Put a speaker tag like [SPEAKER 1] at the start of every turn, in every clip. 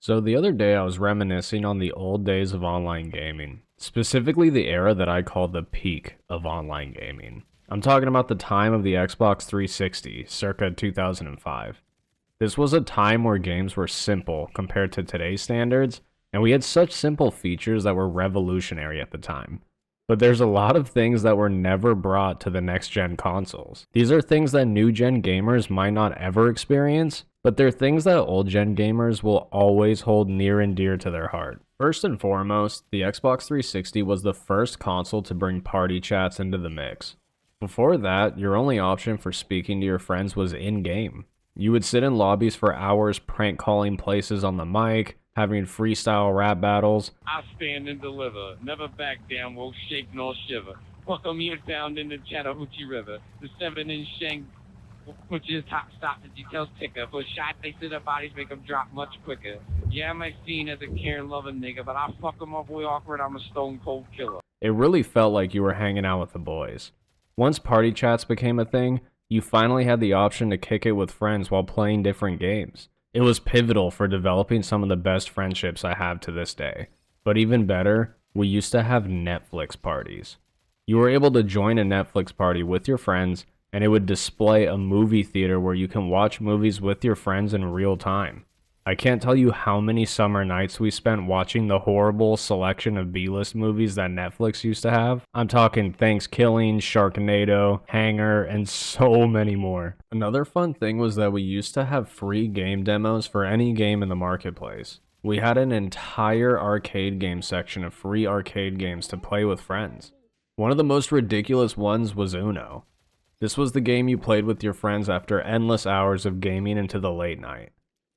[SPEAKER 1] So the other day I was reminiscing on the old days of online gaming, specifically the era that I call the peak of online gaming. I'm talking about the time of the Xbox 360, circa 2005. This was a time where games were simple compared to today's standards, and we had such simple features that were revolutionary at the time. But there's a lot of things that were never brought to the next gen consoles. These are things that new gen gamers might not ever experience, but they're things that old gen gamers will always hold near and dear to their heart. First and foremost, the Xbox 360 was the first console to bring party chats into the mix. Before that, your only option for speaking to your friends was in-game. You would sit in lobbies for hours prank calling places on the mic, having freestyle rap battles.
[SPEAKER 2] I stand and deliver, never back down, won't shake nor shiver. Welcome here found in the Chattahoochee River, the 7-inch shank, which is top stop, the details ticker. For shot, they sit their bodies, make them drop much quicker. Yeah, I'm seen as a caring, loving nigga, but I fuck them up way awkward, I'm a stone cold killer.
[SPEAKER 1] It really felt like you were hanging out with the boys. Once party chats became a thing, you finally had the option to kick it with friends while playing different games. It was pivotal for developing some of the best friendships I have to this day. But even better, we used to have Netflix parties. You were able to join a Netflix party with your friends, and it would display a movie theater where you can watch movies with your friends in real time. I can't tell you how many summer nights we spent watching the horrible selection of B-list movies that Netflix used to have. I'm talking Thanksgiving, Sharknado, Hanger, and so many more. Another fun thing was that we used to have free game demos for any game in the marketplace. We had an entire arcade game section of free arcade games to play with friends. One of the most ridiculous ones was Uno. This was the game you played with your friends after endless hours of gaming into the late night.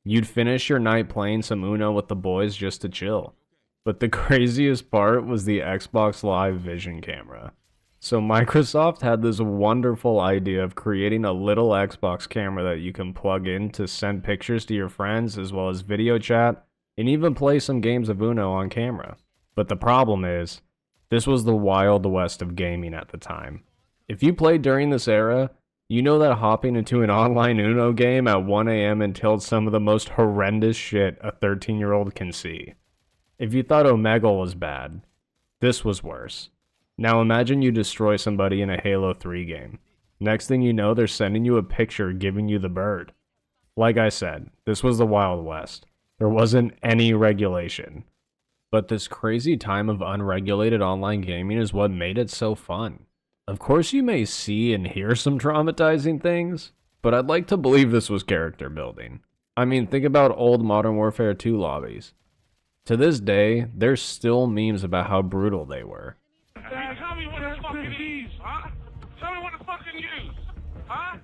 [SPEAKER 1] You'd finish your night playing some Uno with the boys just to chill. But the craziest part was the Xbox Live Vision camera. So Microsoft had this wonderful idea of creating a little Xbox camera that you can plug in to send pictures to your friends as well as video chat and even play some games of Uno on camera. But the problem is, this was the Wild West of gaming at the time. If you played during this era, you know that hopping into an online Uno game at 1 a.m. entailed some of the most horrendous shit a 13-year-old can see. If you thought Omegle was bad, this was worse. Now imagine you destroy somebody in a Halo 3 game. Next thing you know, they're sending you a picture giving you the bird. Like I said, this was the Wild West. There wasn't any regulation. But this crazy time of unregulated online gaming is what made it so fun. Of course you may see and hear some traumatizing things, but I'd like to believe this was character building. I mean, think about old Modern Warfare 2 lobbies. To this day, there's still memes about how brutal they were.
[SPEAKER 2] Tell me what the fucking use, huh? Tell me what the fucking use, huh?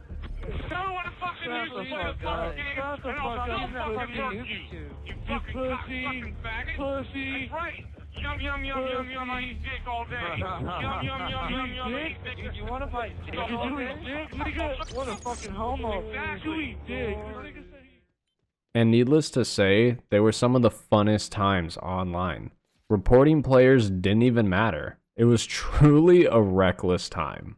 [SPEAKER 2] Tell me what the fucking use is. Shut the fuck up, you fucking pussy, pussy. That's right. Yum, yum, yum, yum, yum, I eat dick all day. Yum, yum, yum, yum, yum, I eat dick.
[SPEAKER 3] You wanna fight dick? Did you eat dick, nigga? What a fucking homo.
[SPEAKER 2] Exactly.
[SPEAKER 3] You eat dick.
[SPEAKER 1] And needless to say, they were some of the funnest times online. Reporting players didn't even matter. It was truly a reckless time.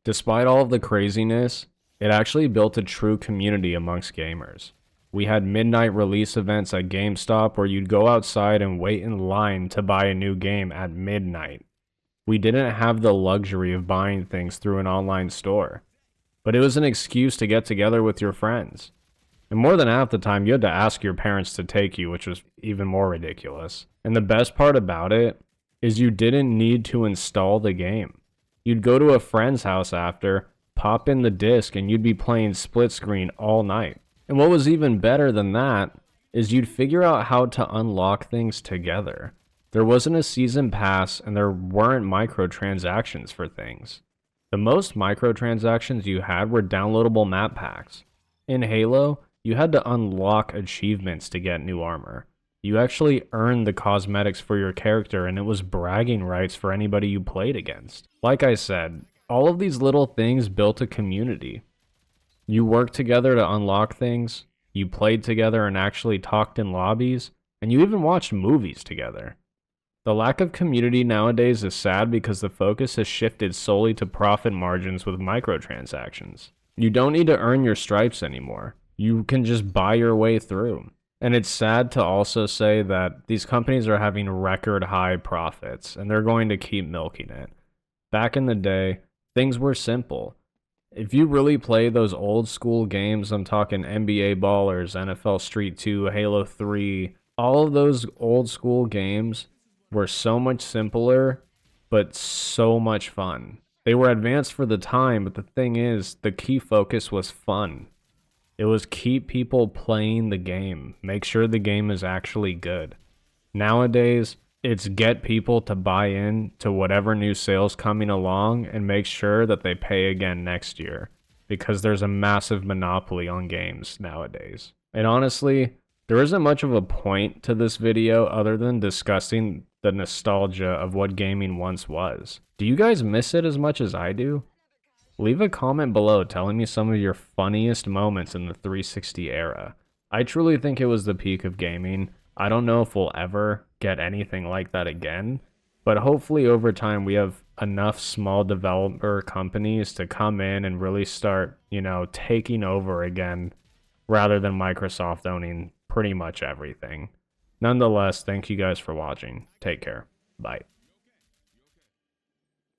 [SPEAKER 1] Despite all of the craziness, it actually built a true community amongst gamers. We had midnight release events at GameStop where you'd go outside and wait in line to buy a new game at midnight. We didn't have the luxury of buying things through an online store, but it was an excuse to get together with your friends. And more than half the time, you had to ask your parents to take you, which was even more ridiculous. And the best part about it is you didn't need to install the game. You'd go to a friend's house after, pop in the disc, and you'd be playing split screen all night. And what was even better than that is you'd figure out how to unlock things together. There wasn't a season pass and there weren't microtransactions for things. The most microtransactions you had were downloadable map packs. In Halo, you had to unlock achievements to get new armor. You actually earned the cosmetics for your character and it was bragging rights for anybody you played against. Like I said, all of these little things built a community. You worked together to unlock things, you played together and actually talked in lobbies, and you even watched movies together. The lack of community nowadays is sad because the focus has shifted solely to profit margins with microtransactions. You don't need to earn your stripes anymore. You can just buy your way through. And it's sad to also say that these companies are having record high profits and they're going to keep milking it. Back in the day, things were simple. If you really play those old school games, I'm talking NBA Ballers, NFL Street 2, Halo 3, all of those old school games were so much simpler, but so much fun. They were advanced for the time, but the thing is, the key focus was fun. It was keep people playing the game, make sure the game is actually good. Nowadays, it's get people to buy in to whatever new sales coming along and make sure that they pay again next year because there's a massive monopoly on games nowadays. And honestly, there isn't much of a point to this video other than discussing the nostalgia of what gaming once was. Do you guys miss it as much as I do? Leave a comment below telling me some of your funniest moments in the 360 era. I truly think it was the peak of gaming. I don't know if we'll ever get anything like that again, but hopefully over time we have enough small developer companies to come in and really start, taking over again rather than Microsoft owning pretty much everything. Nonetheless, thank you guys for watching. Take care. Bye.